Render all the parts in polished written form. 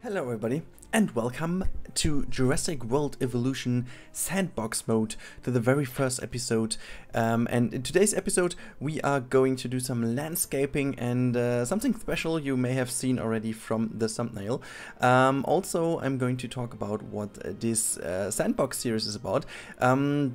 Hello everybody and welcome to Jurassic World Evolution Sandbox mode, to the very first episode. And in today's episode we are going to do some landscaping and something special you may have seen already from the thumbnail. Also I'm going to talk about what this Sandbox series is about.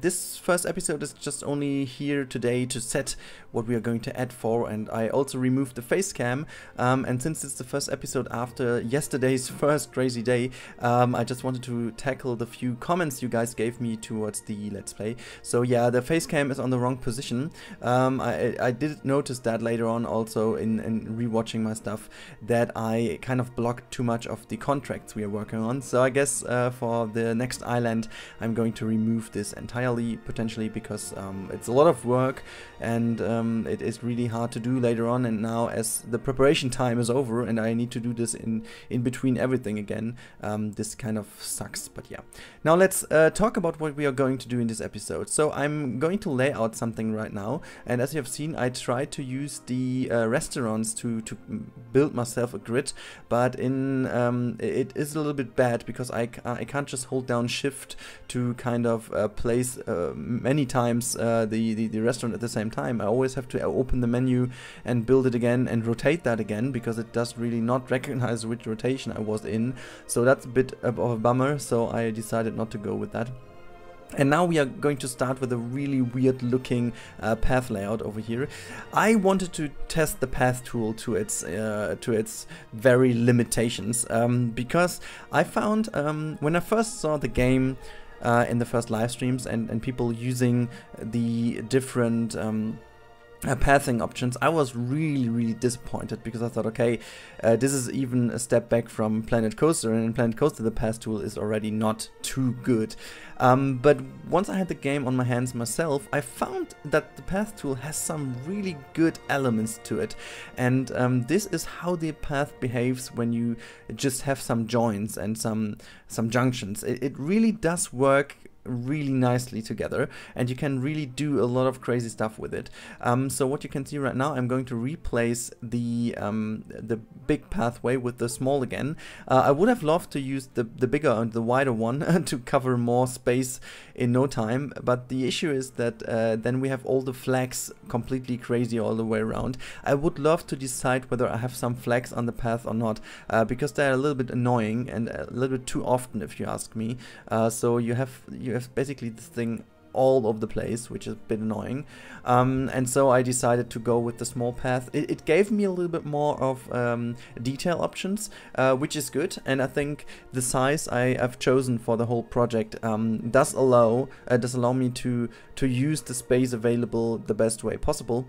This first episode is just only here today to set what we are going to add for, and I also removed the face cam, and since it's the first episode after yesterday's first crazy day, I just wanted to tackle the few comments you guys gave me towards the Let's Play. So yeah, the face cam is on the wrong position. I did notice that later on also in rewatching my stuff, that I kind of blocked too much of the contracts we are working on. So I guess for the next island I'm going to remove this entirely, potentially, because it's a lot of work and it is really hard to do later on, and now as the preparation time is over and I need to do this in between everything again, this kind of sucks. But yeah, now let's talk about what we are going to do in this episode. So I'm going to lay out something right now, and as you have seen, I tried to use the restaurants to build myself a grid, but it is a little bit bad because I can't just hold down shift to kind of place many times the restaurant at the same time. I always have to open the menu and build it again and rotate that again, because it does really not recognize which rotation I was in. So that's a bit of a bummer, so I decided not to go with that. And now we are going to start with a really weird looking path layout over here. I wanted to test the path tool to its very limitations, because I found when I first saw the game in the first live streams and people using the different pathing options, I was really disappointed, because I thought, okay, this is even a step back from Planet Coaster, and in Planet Coaster the path tool is already not too good. But once I had the game on my hands myself, I found that the path tool has some really good elements to it, and this is how the path behaves when you just have some joins and some junctions. It really does work really nicely together, and you can really do a lot of crazy stuff with it. So what you can see right now, I'm going to replace the big pathway with the small again. I would have loved to use the bigger and the wider one to cover more space in no time, but the issue is that then we have all the flags completely crazy all the way around. I would love to decide whether I have some flags on the path or not, because they're a little bit annoying and a little bit too often, if you ask me. So you have basically this thing all over the place, which is a bit annoying, and so I decided to go with the small path. It gave me a little bit more of detail options, which is good, and I think the size I've chosen for the whole project does allow me to use the space available the best way possible.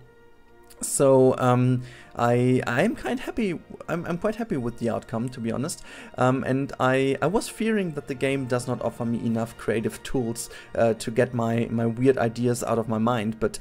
So I'm quite happy. I'm quite happy with the outcome, to be honest. And I was fearing that the game does not offer me enough creative tools to get my weird ideas out of my mind, but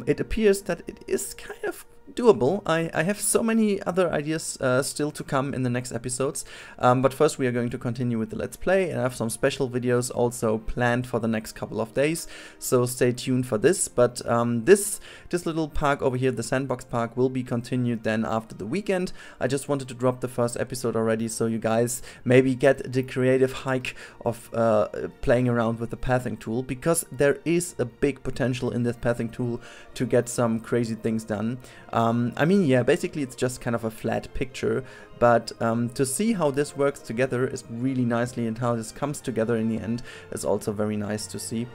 it appears that it is kind of doable. I have so many other ideas still to come in the next episodes, but first we are going to continue with the Let's Play, and I have some special videos also planned for the next couple of days, so stay tuned for this. But this little park over here, the Sandbox Park, will be continued then after the weekend. I just wanted to drop the first episode already, so you guys maybe get the creative hike of playing around with the pathing tool, because there is a big potential in this pathing tool to get some crazy things done. I mean, yeah, basically it's just kind of a flat picture, but to see how this works together is really nicely, and how this comes together in the end is also very nice to see.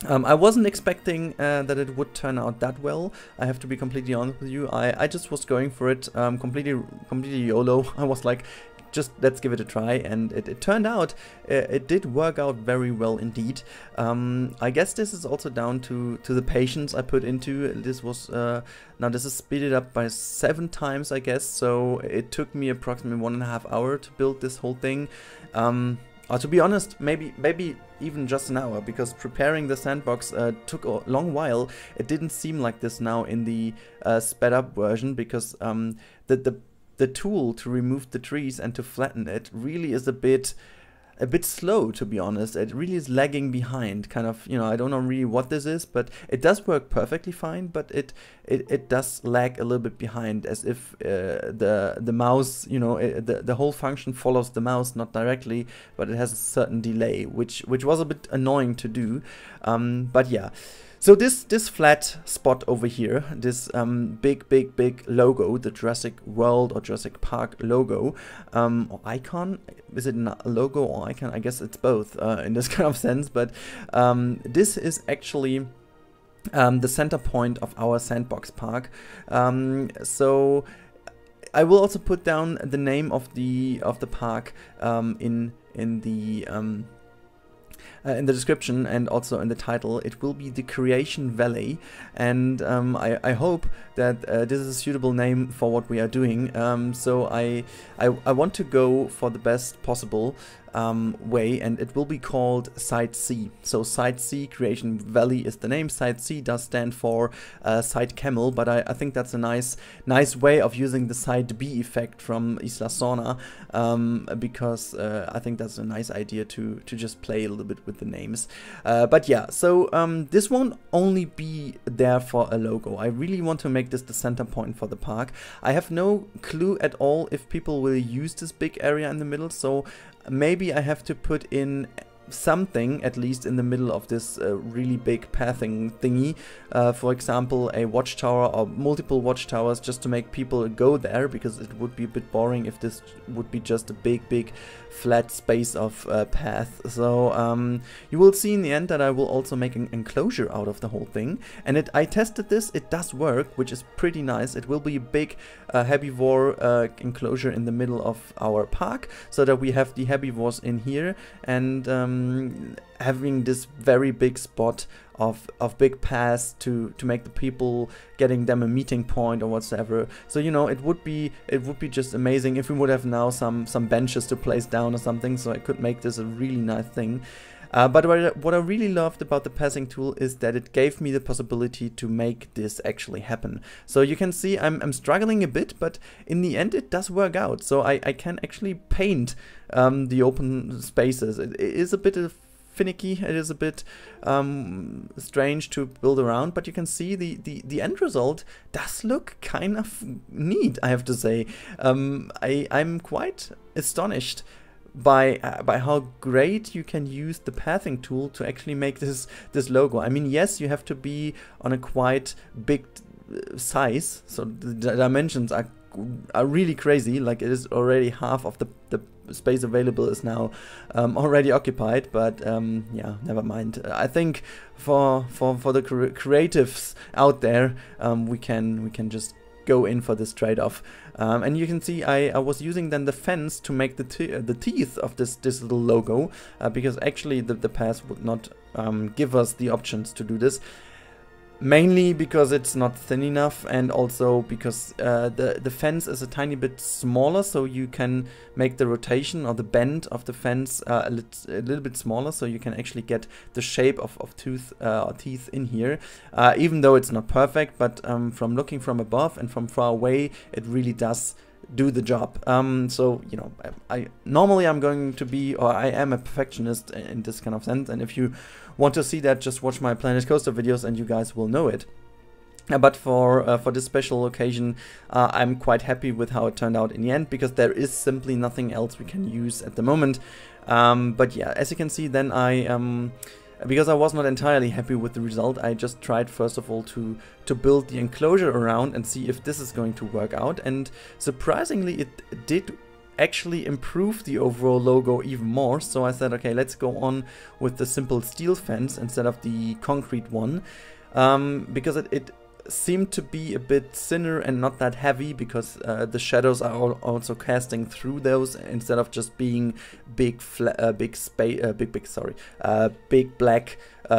I wasn't expecting that it would turn out that well, I have to be completely honest with you. I just was going for it completely YOLO. I was like, just let's give it a try, and it turned out, it did work out very well indeed. I guess this is also down to the patience I put into this. Was now this is speeded up by 7 times, I guess, so it took me approximately 1.5 hours to build this whole thing. Or to be honest, maybe even just an hour, because preparing the sandbox took a long while. It didn't seem like this now in the sped up version, because the tool to remove the trees and to flatten it really is a bit a bit slow, to be honest. It really is lagging behind, kind of, you know, I don't know really what this is, but it does work perfectly fine, but it does lag a little bit behind, as if the mouse, you know, the whole function follows the mouse, not directly, but it has a certain delay, which was a bit annoying to do, but yeah. So this flat spot over here, this big logo, the Jurassic World or Jurassic Park logo, or icon, is it a logo or icon? I guess it's both in this kind of sense, but this is actually the center point of our Sandbox park. So I will also put down the name of the park in the description and also in the title. It will be the Creation Valley, and I hope that this is a suitable name for what we are doing. So I want to go for the best possible way, and it will be called Site C. So Site C, Creation Valley is the name. Site C does stand for Site Camel, but I think that's a nice way of using the Site B effect from Isla Nublar, because I think that's a nice idea to just play a little bit with the names. But yeah, so this won't only be there for a logo. I really want to make this the center point for the park. I have no clue at all if people will use this big area in the middle, so maybe I have to put in something at least in the middle of this really big pathing thingy, for example a watchtower or multiple watchtowers, just to make people go there, because it would be a bit boring if this would be just a big flat space of path. So you will see in the end that I will also make an enclosure out of the whole thing, and I tested this, it does work, which is pretty nice. It will be a big herbivore enclosure in the middle of our park, so that we have the herbivores in here, and having this very big spot of big paths to make the people, getting them a meeting point or whatsoever. So, you know, it would be just amazing if we would have now some benches to place down or something, so I could make this a really nice thing. But what I really loved about the passing tool is that it gave me the possibility to make this actually happen. So you can see I'm struggling a bit, but in the end it does work out. So I can actually paint the open spaces. It is a bit finicky, it is a bit strange to build around, but you can see the end result does look kind of neat, I have to say. I'm quite astonished by how great you can use the pathing tool to actually make this logo. I mean, yes, you have to be on a quite big size, so the dimensions are really crazy. Like, it is already half of the space available is now already occupied, but yeah, never mind. I think for the creatives out there, we can just go in for this trade-off. And you can see I was using then the fence to make the teeth of this little logo, because actually the path would not give us the options to do this. Mainly because it's not thin enough, and also because the fence is a tiny bit smaller, so you can make the rotation or the bend of the fence a little bit smaller, so you can actually get the shape of tooth or teeth in here, even though it's not perfect. But from looking from above and from far away, it really does do the job. So, you know, normally I'm going to be, or I am a perfectionist in this kind of sense, and if you want to see that, just watch my Planet Coaster videos and you guys will know it. But for this special occasion, I'm quite happy with how it turned out in the end, because there is simply nothing else we can use at the moment. But yeah, as you can see, then because I was not entirely happy with the result, I just tried first of all to build the enclosure around and see if this is going to work out, and surprisingly it did actually improve the overall logo even more. So I said, okay, let's go on with the simple steel fence instead of the concrete one, because it seemed to be a bit thinner and not that heavy, because the shadows are also casting through those instead of just being big black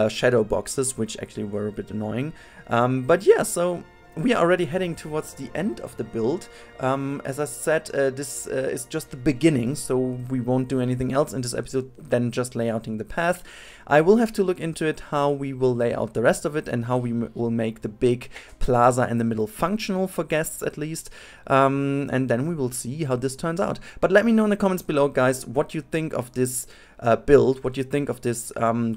shadow boxes, which actually were a bit annoying. But yeah, so we are already heading towards the end of the build. As I said, this is just the beginning, so we won't do anything else in this episode than just layouting the path. I will have to look into it how we will lay out the rest of it and how we will make the big plaza in the middle functional for guests at least. And then we will see how this turns out. But let me know in the comments below, guys, what you think of this build, what you think of this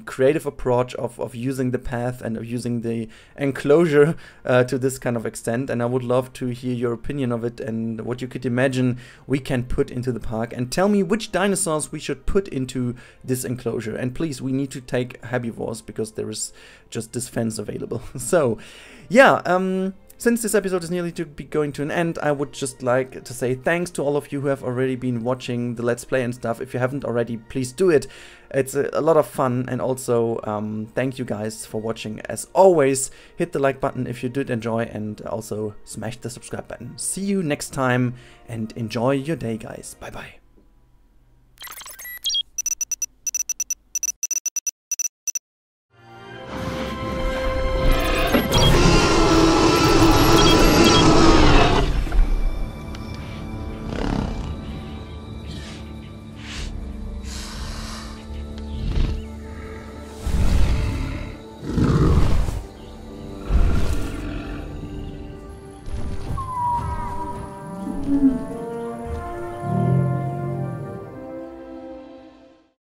creative approach of using the path and of using the enclosure to this kind of extent. And I would love to hear your opinion of it and what you could imagine we can put into the park, and tell me which dinosaurs we should put into this enclosure. And please, we need to take herbivores because there is just this fence available. So yeah, since this episode is nearly to be going to an end, I would just like to say thanks to all of you who have already been watching the Let's Play and stuff. If you haven't already, please do it. It's a lot of fun, and also thank you guys for watching. As always, hit the like button if you did enjoy, and also smash the subscribe button. See you next time, and enjoy your day, guys. Bye bye. Mm-hmm.